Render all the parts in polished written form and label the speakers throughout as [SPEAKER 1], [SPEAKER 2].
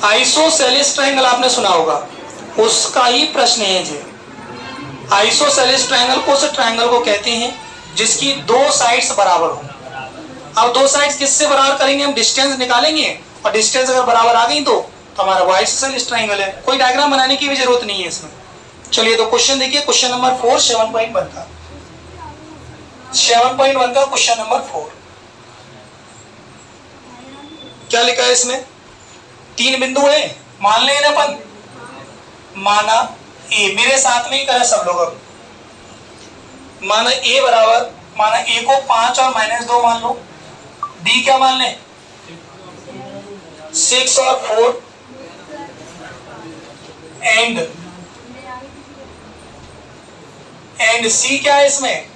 [SPEAKER 1] Isosceles triangle आपने सुना होगा, उसका ही प्रश्न है ये। आइसोसेलेस ट्रायंगल उस ट्रायंगल को कहते हैं जिसकी दो साइड्स बराबर हो। अब दो साइड्स किससे बराबर करेंगे, हम डिस्टेंस निकालेंगे और डिस्टेंस अगर बराबर आ गई तो हमारा वो आइसोसेलेस ट्रायंगल है। कोई डायग्राम बनाने की भी जरूरत नहीं है इसमें। चलिए तो क्वेश्चन देखिए, क्वेश्चन नंबर 4 7.1 का 7.1 का क्वेश्चन नंबर 4 क्या लिखा है इसमें? तीन बिंदु है, मान लें ना अपन, माना ए, मेरे साथ में ही करें सब लोग। अब माना ए बराबर, माना ए को 5 और -2 मान लो, बी क्या मान लें 6 और 4 एंड सी क्या है इसमें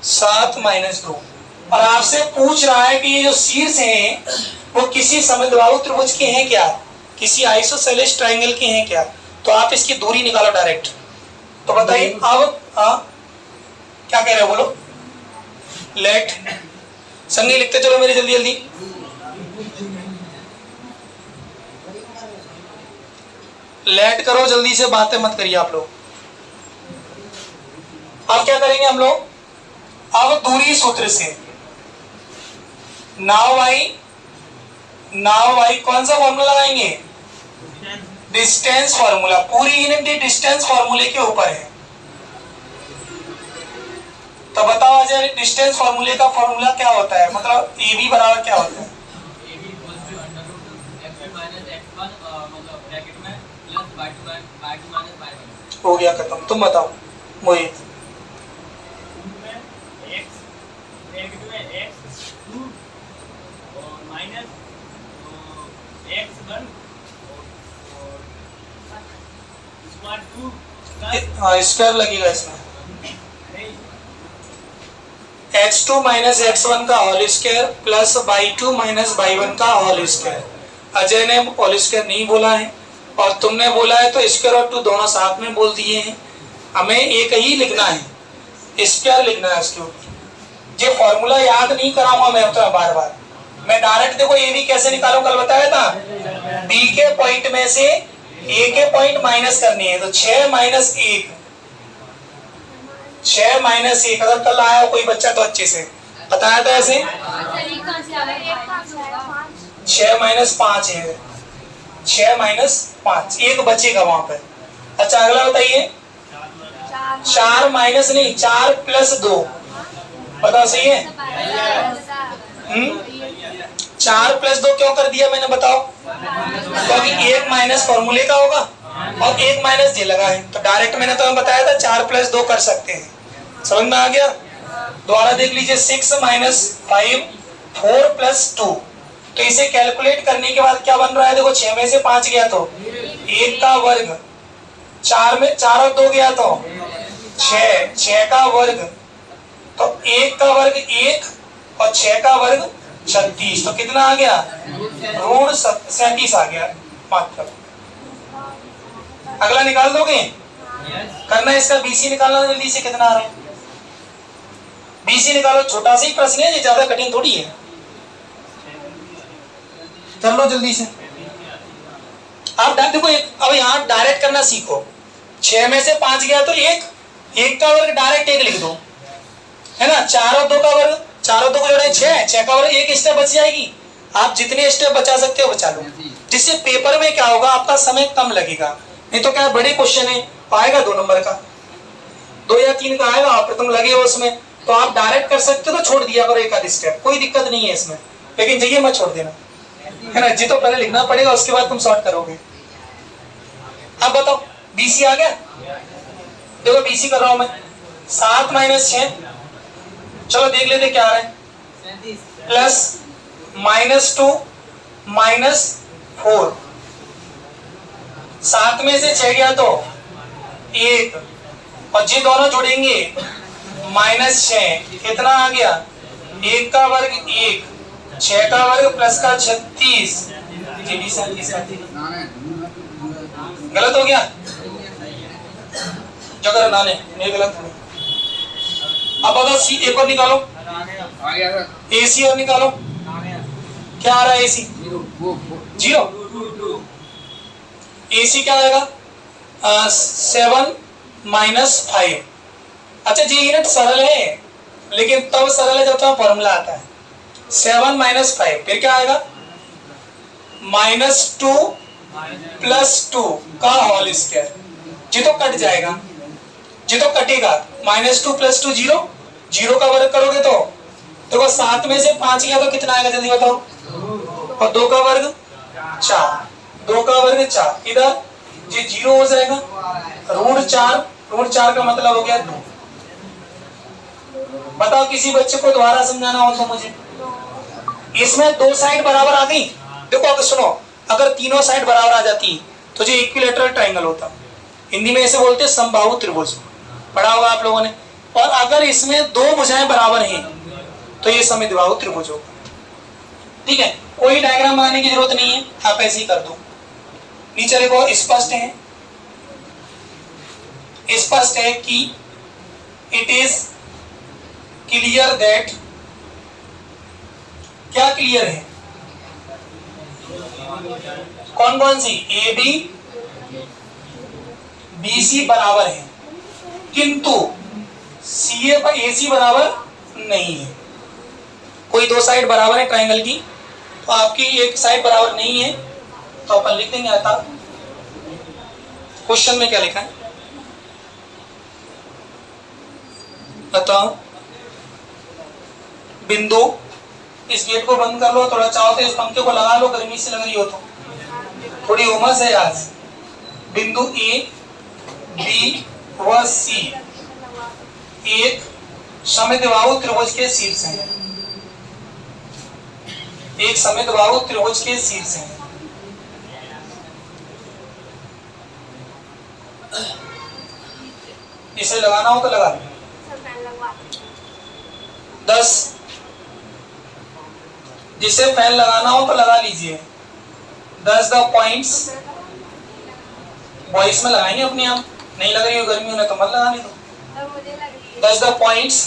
[SPEAKER 1] 7 -2। और आपसे पूछ रहा है कि ये जो शीर्ष हैं वो किसी समद्विबाहु त्रिभुज के हैं क्या, किसी आइसोसेलेस ट्रायंगल के हैं क्या? तो आप इसकी दूरी निकालो डायरेक्ट। तो बताइए अब, हाँ क्या कह रहे हो बोलो। लेट संगी लिखते चलो मेरी, जल्दी जल्दी। लेट करो जल्दी से, बातें मत करिए आप लोग। अब क्या करेंगे हम लोग, अब दूरी सूत्र से नाउ वाई कौन सा फॉर्मूला लगाएंगे, डिस्टेंस फॉर्मूला। पूरी यूनिट डिस्टेंस फॉर्मूले के ऊपर है। तो बताओ अजय, डिस्टेंस फॉर्मूले का फॉर्मूला क्या होता है, मतलब ए बी बराबर क्या होता है? हो गया खत्म। तुम बताओ मोहित। हाँ स्क्वायर लगेगा इसमें, x2 - x1 का whole square plus y2 - y1 का होल स्क्वायर। अजय ने होल स्क्वायर नहीं बोला है और तुमने बोला है, तो स्क्वायर और 2 दोनों साथ में बोल दिए हैं। हमें एक ही लिखना है, स्क्वायर लिखना है उसके ऊपर। ये फॉर्मूला याद नहीं कराऊंगा मैं तो बार बार, मैं डायरेक्ट देखो ए बी कैसे निकालूं, कल बताया था। बी के पॉइंट में से ए के पॉइंट माइनस करनी है, तो 6 - 1 6 - 1 अगर कल आया हो कोई बच्चा तो अच्छे से बताया था ऐसे। 6 - 5 है, 6 - 5 एक बचेगा वहां पे। अच्छा अगला बताइए, 4 माइनस नहीं 4 + 2 बताओ सही है? 4 + 2 क्यों कर दिया मैंने बताओ? क्योंकि एक माइनस फॉर्मूले का होगा और एक माइनस जे लगा है, तो डायरेक्ट मैंने तुम्हें बताया था 4 + 2 कर सकते हैं। समझ में आ गया? दोबारा देख लीजिए, 6 - 5 4 + 2। तो इसे कैलकुलेट करने के बाद क्या बन रहा है, देखो 6 में से 5 गया तो 1 का वर्ग, 4 में 4 और 2 गया तो 6 का वर्ग, तो 1 का वर्ग 1 और 6 का वर्ग 36। तो कितना आ गया, ऋण 37 आ गया मात्र। अगला निकाल दोगे? करना है इसका बीसी निकालना, जल्दी से कितना आ रहा है बीसी निकालो। छोटा सा ही प्रश्न है, ये ज्यादा कठिन थोड़ी है। कर लो जल्दी से। आप देखो अब यहाँ डायरेक्ट करना सीखो। 6 में से 5 गया तो 1 का वर्ग डायरेक्ट 1 लिख दो, है ना। 4 और 2 का वर्ग, 4 और 2 को जोड़े 6 का वर्ग, एक स्टेप बच जाएगी। आप जितने स्टेप बचा सकते हो बचा लो, जिससे पेपर में क्या होगा, आपका समय कम लगेगा। नहीं तो क्या बड़े क्वेश्चन है, आएगा 2 नंबर का, 2 या 3 का आएगा, आप तुम लगे हो उसमें, तो आप डायरेक्ट कर सकते हो तो छोड़ दिया करो एक आध स्टेप, कोई दिक्कत नहीं है इसमें। लेकिन जगह मत छोड़ देना, है ना। जी तो पहले लिखना पड़ेगा, उसके बाद तुम सॉर्ट करोगे। अब बताओ बीसी आ गया? देखो बीसी कर रहा हूं मैं, 7 - 6। चलो देख लेते क्या आ रहा है, प्लस -2 -4। 7 में से 6 गया तो 1 और जी दोनों जोड़ेंगे -6, कितना आ गया, 1 का वर्ग 1, 6 का वर्ग प्लस का 36। गलत हो गया जो कर नाने, ये गलत है। अब बताओ सी एक और निकालो, ए सी और निकालो, क्या आ रहा है AC? 0। AC क्या आएगा? 7 माइनस 5। अच्छा जी यूनिट सरल है, लेकिन तब सरल है जब तुम्हें फॉर्मूला आता है। 7 माइनस 5 फिर क्या आएगा? -2 + 2 का होल स्क्वायर। जी तो कट जाएगा, जी तो कटेगा। -2 + 2 0, 0 का वर्ग करोगे तो देखो 7 में से 5 गया तो कितना आएगा जल्दी बताओ। और 2 का वर्ग 4, 2 का वर्ग 4, इधर जी 0 हो जाएगा। √4, √4 का मतलब हो गया 2। बताओ किसी बच्चे को दोबारा समझाना हो तो मुझे। इसमें 2 साइड बराबर आ गई। देखो अगर सुनो, अगर तीनों साइड बराबर आ जाती तो जो इक्विलैटरल ट्रायंगल होता, हिंदी में इसे बोलते हैं समबाहु त्रिभुज, पढ़ा होगा आप लोगों ने। और अगर इसमें 2 भुजाएं बराबर हैं तो ये समद्विबाहु त्रिभुज होगा। ठीक है, कोई डायग्राम बनाने की जरूरत नहीं है, आप ऐसे ही कर दो। नीचे देखो, स्पष्ट है, स्पष्ट है कि इट इज क्लियर दैट, क्या क्लियर है? कौन कौन सी? AB BC बराबर है, किंतु CA पर AC बराबर नहीं है। कोई 2 साइड बराबर है ट्रायंगल की, तो आपकी एक साइड बराबर नहीं है, तो अपन लिख देंगे आता। क्वेश्चन में क्या लिखा है बताओ। बिंदु, इस गेट को बंद कर लो, थोड़ा चाहो तो इस पंखे को लगा लो, गर्मी से लग रही हो तो, थोड़ी उमस है आज। बिंदु A, B व C एक समद्विबाहु त्रिभुज के शीर्ष हैं, एक समद्विबाहु त्रिभुज के शीर्ष हैं। इसे लगाना हो तो लगा लो। 10, जिसे फैन लगाना हो तो लगा लीजिए। 10 द पॉइंट्स, वॉइस में लगाएंगे अपने आप, नहीं लग रही हो गर्मी होने तो मत लगाने दो। 10 the points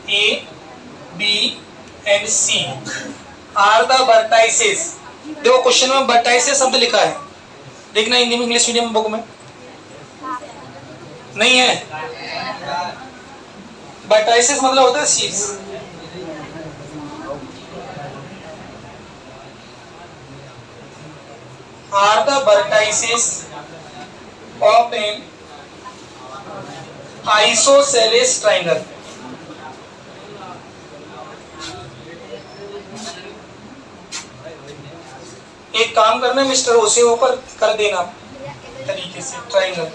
[SPEAKER 1] A, B and C are the vertices। देखो क्वेश्चन में vertices शब्द लिखा है, देखना हिंदी में इंग्लिश मीडियम बुक में नहीं है। vertices मतलब होता है शीर्ष। are the vertices of an isosceles triangle। एक काम करना मिस्टर, उसे ऊपर कर देना तरीके से ट्रायंगल।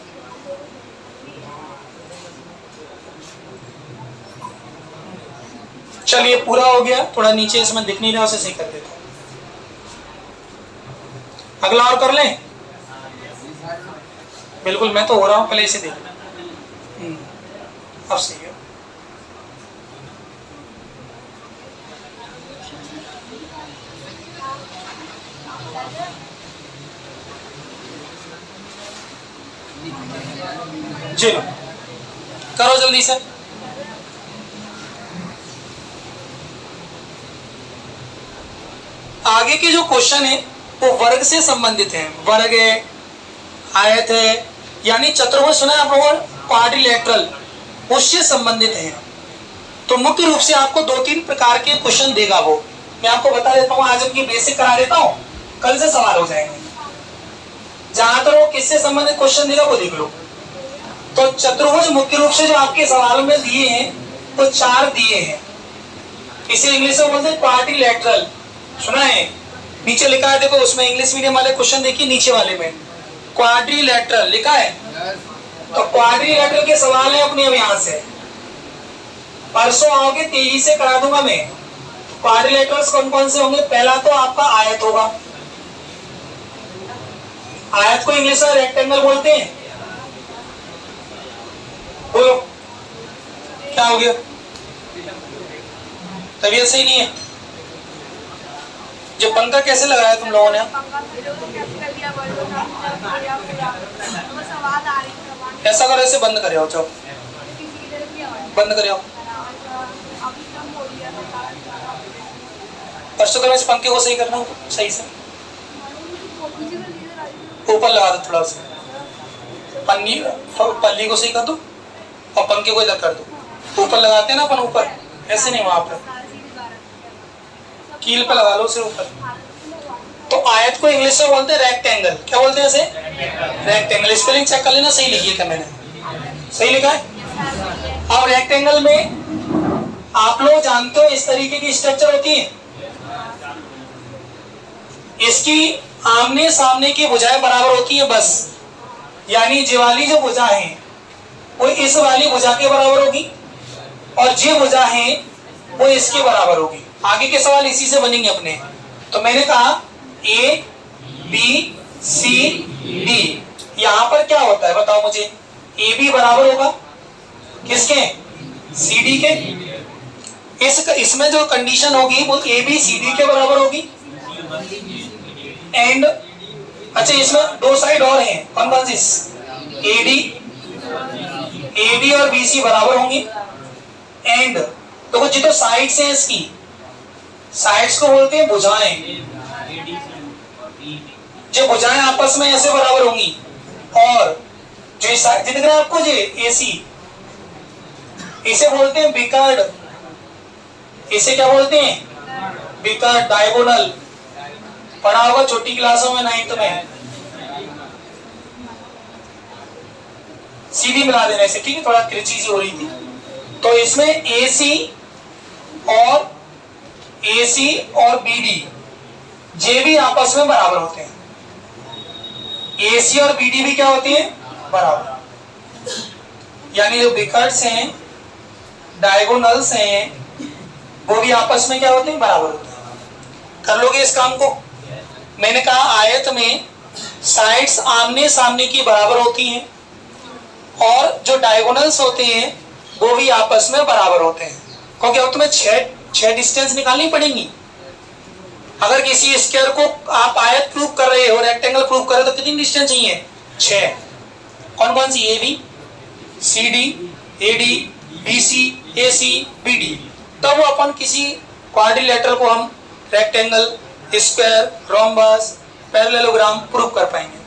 [SPEAKER 1] चलिए पूरा हो गया, थोड़ा नीचे इसमें दिख नहीं रहा, उसे सही कर देता हूं। अगला और कर लें? बिल्कुल, मैं तो हो रहा हूं, पहले इसे देख। अब सही है। चलो करो जल्दी से। आगे के जो क्वेश्चन है वो वर्ग से संबंधित है। वर्ग है, आयत है, यानी चतुर्भुज सुना है आप लोगों ने, क्वाड्रिलेटरल, उससे संबंधित है। तो मुख्य रूप से आपको 2-3 प्रकार के क्वेश्चन देगा वो, मैं आपको बता देता हूँ। आज उनकी बेसिक करा देता हूँ, कल से सवाल हो जाएंगे। जहां तक वो किससे संबंधित क्वेश्चन देगा वो देख लो। तो चतुर्भुज मुख्य रूप से जो आपके सवालों में दिए हैं वो 4 दिए हैं। इसे इंग्लिश में बोलते हैं क्वाड्रिलेटरल, सुना है? नीचे लिखा है देखो, उसमें इंग्लिश मीडियम वाले क्वेश्चन देखिए, नीचे वाले में क्वाड्रिलेटरल लिखा है। तो क्वाड्रिलेटरल के सवाल है अपने अब यहां से, परसों आओगे तेजी से करा दूंगा मैं। क्वाड्रिलेटरल्स कौन कौन से होंगे? पहला तो आपका आयत होगा। आयत को इंग्लिश में रेक्टेंगल बोलते हैं। बोलो क्या हो गया? तबीयत सही नहीं है? जो पंखा कैसे लगाया तुम लोगों ने? ऐसा करो, ऐसे बंद करे आओ, चलो बंद करे आओ। परसों कल इस पंखे को सही करना हो सही से ऊपर लगा दो, थोड़ा सा पल्ली को सही कर दो और पंखे को इधर कर दो। ऊपर लगाते हैं ना अपन, ऊपर ऐसे नहीं, वहां पर कील पे लगा लो उसे ऊपर। तो आयत को इंग्लिश में बोलते हैं रेक्टेंगल। क्या बोलते हैं इसे? रेक्टेंगल। स्पेलिंग चेक कर लेना, सही लिखी है क्या मैंने? सही लिखा है। अब रेक्टेंगल में आप लोग जानते हो इस तरीके की स्ट्रक्चर होती है, इसकी आमने सामने की भुजाएं बराबर होती है बस, यानी ये वाली जो भुजा है वो इस वाली भुजा के बराबर होगी और ये भुजा है वो इसके बराबर होगी। आगे के सवाल इसी से बनेंगे अपने। तो मैंने कहा ए बी सी डी, यहां पर क्या होता है बताओ मुझे? ए बी बराबर होगा किसके? सी डी के। इसमें जो कंडीशन होगी वो ए बी सी डी के बराबर होगी। एंड अच्छा, इसमें दो साइड और हैं, कौन कौन सी? ए डी और बी सी बराबर होंगी। एंड तो जो साइड्स हैं इसकी, साइड्स को बोलते हैं भुजाएं। जो भुजाएं आपस में ऐसे बराबर होंगी और जो दिख रहा है आपको जो एसी, इसे बोलते हैं बिकर्ड। इसे क्या बोलते हैं? बिकर्ड। डायगोनल पढ़ा होगा छोटी क्लासों में, 9th में। सीधी मिला देने से, ठीक है, थोड़ा तिरछी सी हो रही थी। तो इसमें एसी और बीडी जे भी आपस में बराबर होते हैं। एसी और बीडी भी क्या होती है? बराबर। यानी जो बिकर्ड्स हैं, डायगोनल्स हैं, वो भी आपस में क्या होते हैं? बराबर होते हैं। कर लोगे इस काम को? मैंने कहा आयत में साइड्स आमने सामने की बराबर होती हैं और जो डायगोनल्स होते हैं वो भी आपस में बराबर होते हैं, क्योंकि अब तुम्हें छह डिस्टेंस निकालनी पड़ेंगी। अगर किसी स्क्वायर को आप आयत प्रूव कर रहे हो, रेक्टेंगल प्रूव कर रहे हो, तो कितनी डिस्टेंस चाहिए? 6। कौन कौन सी? A B C D, A D B C, A C B D. तब वो अपन किसी क्वाड्रिलेटरल को हम rectangle, square, rhombus, parallelogram prove कर पाएंगे।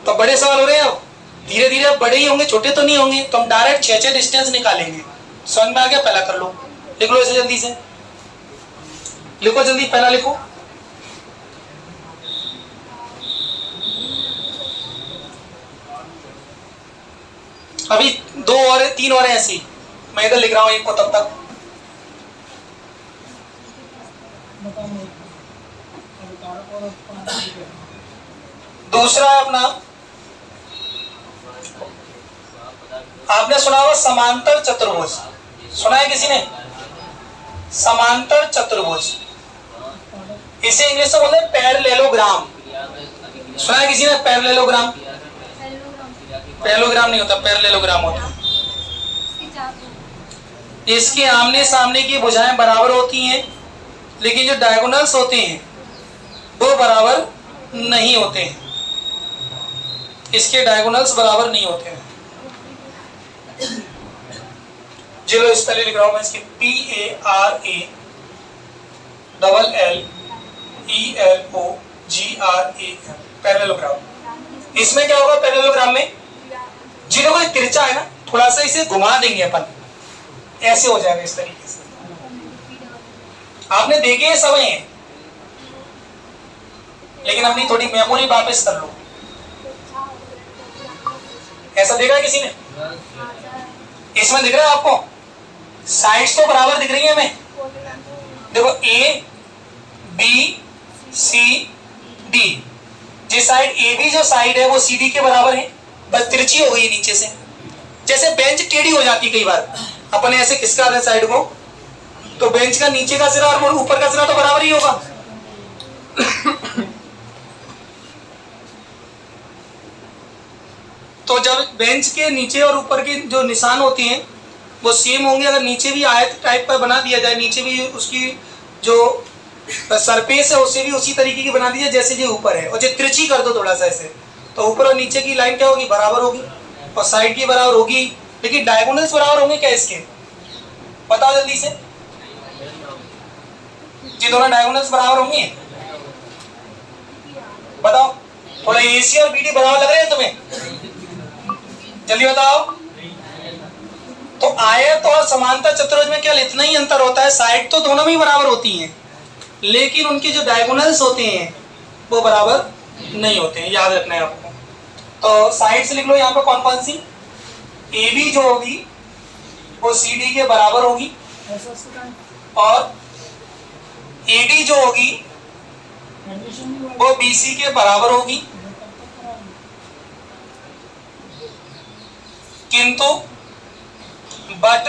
[SPEAKER 1] तो बड़े सवाल हो रहे हैं, अब धीरे धीरे अब बड़े ही होंगे, छोटे तो नहीं होंगे। तो हम डायरेक्ट 6 डिस्टेंस निकालेंगे। समझ में आ गया? पहला कर लो, लिख लो इसे जल्दी से, लिखो जल्दी, पहला लिखो। अभी 2 और 3 और ऐसी, मैं इधर लिख रहा हूं एक को तब तक। दूसरा है अपना, आपने सुना होगा समांतर चतुर्भुज। सुना है किसी ने? समांतर चतुर्भुज, इसे इंग्लिश में बोलते हैं पैरेललोग्राम। सुना है किसी ने? पैरेललोग्राम। पैरेललोग्राम नहीं होता, पैरेललोग्राम होता है। इसके आमने सामने की भुजाएं बराबर होती हैं, लेकिन जो डायगोनल्स होते हैं वो बराबर नहीं होते हैं। इसके डायगोनल्स बराबर नहीं होते हैं। चलो इस पहले लिख रहा हूं मैं, इसकी PARALLELOGRAM, पैरेललोग्राम। इसमें क्या होगा? पैरेललोग्राम में जिन्हों को तिरछा है ना, थोड़ा सा इसे घुमा देंगे अपन, ऐसे हो जाएगा इस तरीके से। आपने देखे ये सब हैं, लेकिन अपनी थोड़ी मेमोरी वापस कर लो। ऐसा देखा है किसी ने? इसमें दिख रहा है आपको? साइड्स तो बराबर दिख रही है हमें। देखो ए बी सी डी, जिस साइड ए बी जो साइड है वो सी डी के बराबर है, बस तिरछी हो गई नीचे से। जैसे बेंच टेढ़ी हो जाती है कई बार, अपन ऐसे खिसका दे साइड को, तो बेंच का नीचे का सिरा और ऊपर का सिरा तो बराबर ही होगा। तो जब बेंच के नीचे और ऊपर के जो निशान होते हैं वो सेम होंगे। अगर नीचे भी आयत टाइप पर बना दिया जाए, नीचे भी उसकी जो सरफेस है उसे भी उसी तरीके की बना दीजिए जैसे जो ऊपर है, और जो तिरछी कर दो थोड़ा सा ऐसे, तो ऊपर और नीचे की लाइन क्या होगी? बराबर होगी, और साइड की बराबर होगी। लेकिन डायगोनल्स बराबर होंगे क्या इसके? बताओ जल्दी से। ये दोनों डायगोनल्स बराबर होंगे? बताओ, थोड़ा AC और BD बराबर लग रहे हैं तुम्हें? जल्दी बताओ। तो आयत और समांतर चतुर्भुज में केवल इतना ही अंतर होता है, साइड तो दोनों में ही बराबर होती हैं, लेकिन उनके जो डायगोनल्स होते हैं वो बराबर नहीं होते हैं, याद रखना है आपको। तो साइड से लिख लो यहाँ पे कौन कौन सी। AB जो होगी वो CD के बराबर होगी, और AD जो होगी वो BC के बराबर होगी, किंतु बट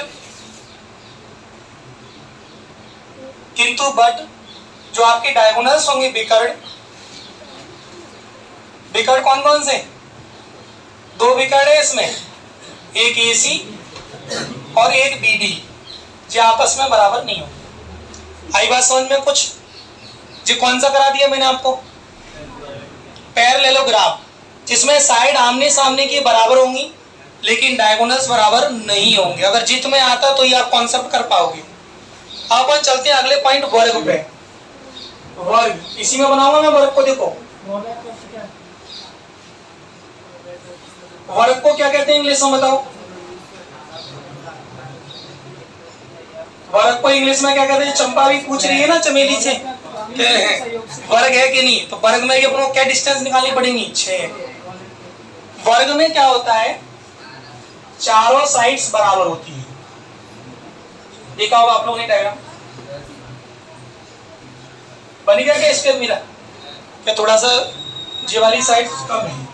[SPEAKER 1] जो आपके डायगोनल्स होंगे विकर्ण कौन कौन से? दो विकर्ण है इसमें, एक AC और एक BD, जो आपस में बराबर नहीं होंगे। आई बात समझ में कुछ? जी कौन सा करा दिया मैंने आपको? पैरेललोग्राफ, जिसमें साइड आमने सामने की बराबर होंगी लेकिन डायगोनल्स बराबर नहीं होंगे। अगर जित में आता तो ये आप कॉन्सेप्ट कर पाओगे। अब अपन चलते हैं अगले पॉइंट, वर्ग पे। वर्ग इसी में बनाऊंगा मैं वर्ग को। देखो वर्ग को क्या कहते हैं इंग्लिश में, बताओ। वर्ग को इंग्लिश में क्या कहते हैं? चंपा भी पूछ रही है ना चमेली से वर्ग है कि नहीं, तो वर्ग में अपन को क्या डिस्टेंस निकालनी पड़ेगी? 6। वर्ग में क्या होता है? चारों साइड्स बराबर होती है। देखा होगा आप लोगों ने डायग्राम, बन गया क्या स्क्वायर मेरा? क्या थोड़ा सा ये वाली साइड कम है?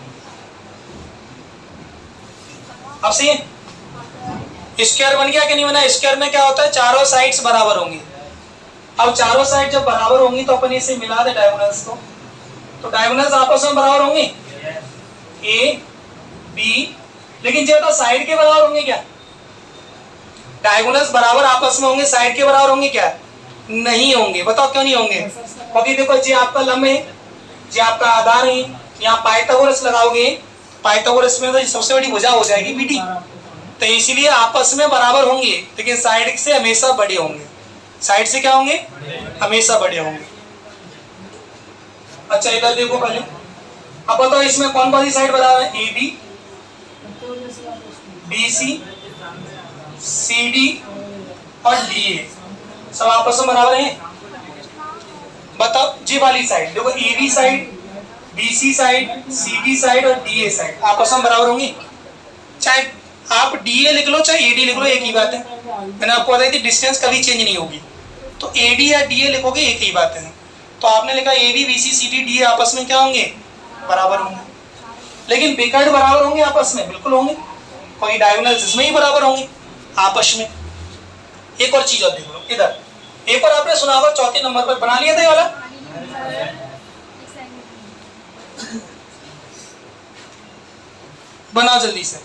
[SPEAKER 1] अब सही है? स्क्वायर बन गया कि नहीं बना? स्क्वायर में क्या होता है? चारों साइड्स बराबर होंगी। अब चारों साइड जब बराबर होंगी तो अपन इसे मिला दे डायगोनल्स को, तो डायगोनल्स आपस में बराबर होंगे A B, लेकिन जो साइड के बराबर होंगे क्या? डायगोनल्स बराबर आपस में होंगे, साइड के बराबर होंगे क्या? नहीं होंगे। बताओ क्यों नहीं होंगे? क्योंकि देखो जी आपका लंब है, जी आपका आधार है, यहाँ पाइथागोरस लगाओगे, पाइथागोरस में तो सबसे बड़ी भुजा हो जाएगी BD, तो इसीलिए आपस में बराबर होंगे, लेकिन साइड से हमेशा बड़े होंगे। साइड से क्या होंगे? हमेशा बड़े होंगे। अच्छा इधर देखो पहले, अब बताओ इसमें कौन कौन सी साइड बराबर है? AB BC CD और DA सब आपस में बराबर हैं। बताओ जी वाली साइड देखो, AB side, BC side, CD side और DA साइड आपस में बराबर होंगी। चाहे आप DA लिख लो चाहे AD लिख लो, एक ही बात है। मैंने आपको बताई थी डिस्टेंस कभी चेंज नहीं होगी, तो AD या DA लिखोगे एक ही बात है। तो आपने लिखा AB BC CD DA आपस में क्या होंगे? बराबर होंगे। लेकिन विकर्ण बराबर होंगे आपस में? बिल्कुल होंगे, कोई डायगोनल्स इसमें ही बराबर होंगे आपस में। एक और चीज और देख लो इधर, एक और आपने सुना होगा चौथे नंबर पर, बना लिया था ये वाला? बनाओ जल्दी से।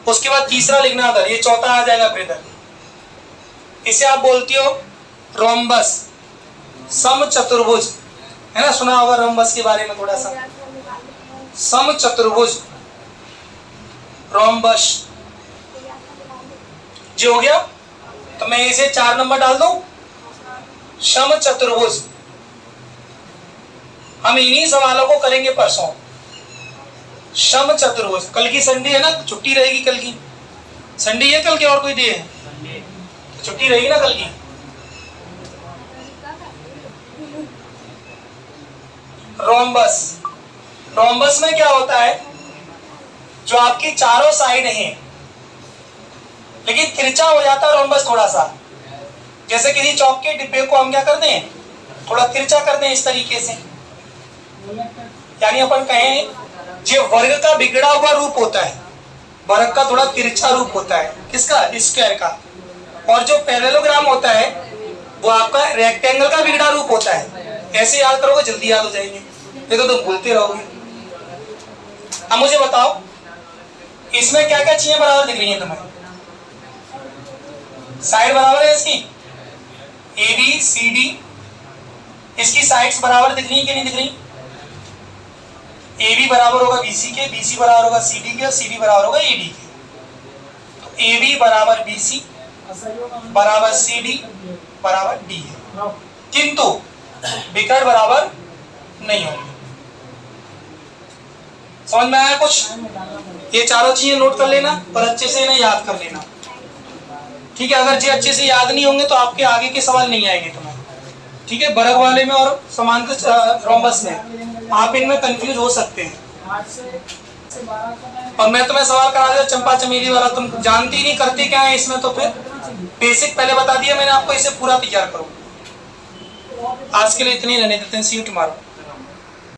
[SPEAKER 1] उसके बाद तीसरा लिखना था, ये चौथा आ जाएगा फिर इधर। इसे आप बोलती हो रोम्बस, समचतुर्भुज, है ना? सुना होगा रोम्बस के बारे में थोड़ा सा। समचतुर्भुज, रोम्बस जो हो गया, तो मैं इसे 4 नंबर डाल दूं। समचतुर्भुज हम इन्हीं सवालों को करेंगे परसों। समचतुर्भुज, कल की संडे है ना, छुट्टी रहेगी कल की। संडे है कल के, और कोई डे है? छुट्टी रहेगी ना कल की। रोम्बस, रोम्बस में क्या होता है? जो आपकी चारों साइड हैं, लेकिन तिरछा हो जाता है रोम्बस थोड़ा सा। जैसे किसी चौक के डिब्बे को हम क्या करते हैं? थोड़ा तिरछा करते हैं इस तरीके से। यानी अपन कहें जो वर्ग का बिगड़ा हुआ रूप होता है, वर्ग का थोड़ा तिरछा रूप होता है, किसका? स्क्वायर का। और जो पैरेललोग्राम होता है वो आपका रेक्टेंगल का बिगड़ा रूप होता है। ऐसे याद करोगे जल्दी याद हो जाएंगे, ये तो तुम भूलते रहोगे। अब मुझे बताओ इसमें क्या क्या चीजें बराबर दिख रही हैं तुम्हें? साइड बराबर है इसकी, AB CD, इसकी साइड्स बराबर दिख रही है कि नहीं दिख रही? AB बराबर होगा BC के, BC बराबर होगा CD के, और CD बराबर होगा AD के। तो AB बराबर BC बराबर सी डी बराबर डी है, किंतु विकर्ण बराबर नहीं होंगे। समझ में आया कुछ? ये चारों चीजें नोट कर लेना और अच्छे से इन्हें याद कर लेना, ठीक है। अगर ये अच्छे से याद नहीं होंगे तो आपके आगे के सवाल नहीं आएंगे तुम्हें, ठीक है। वर्ग वाले में और समांतर रोम्बस में आप इनमें कंफ्यूज हो सकते हैं। और मैं तुम्हें सवाल करा दिया चंपा चमेली वाला, तुम जानती ही नहीं, करते क्या है इसमें, तो फिर बेसिक पहले बता दिया मैंने आपको, इसे पूरा तैयार करो। आज के लिए इतनी रहने देते हैं, सी यू टुमारो।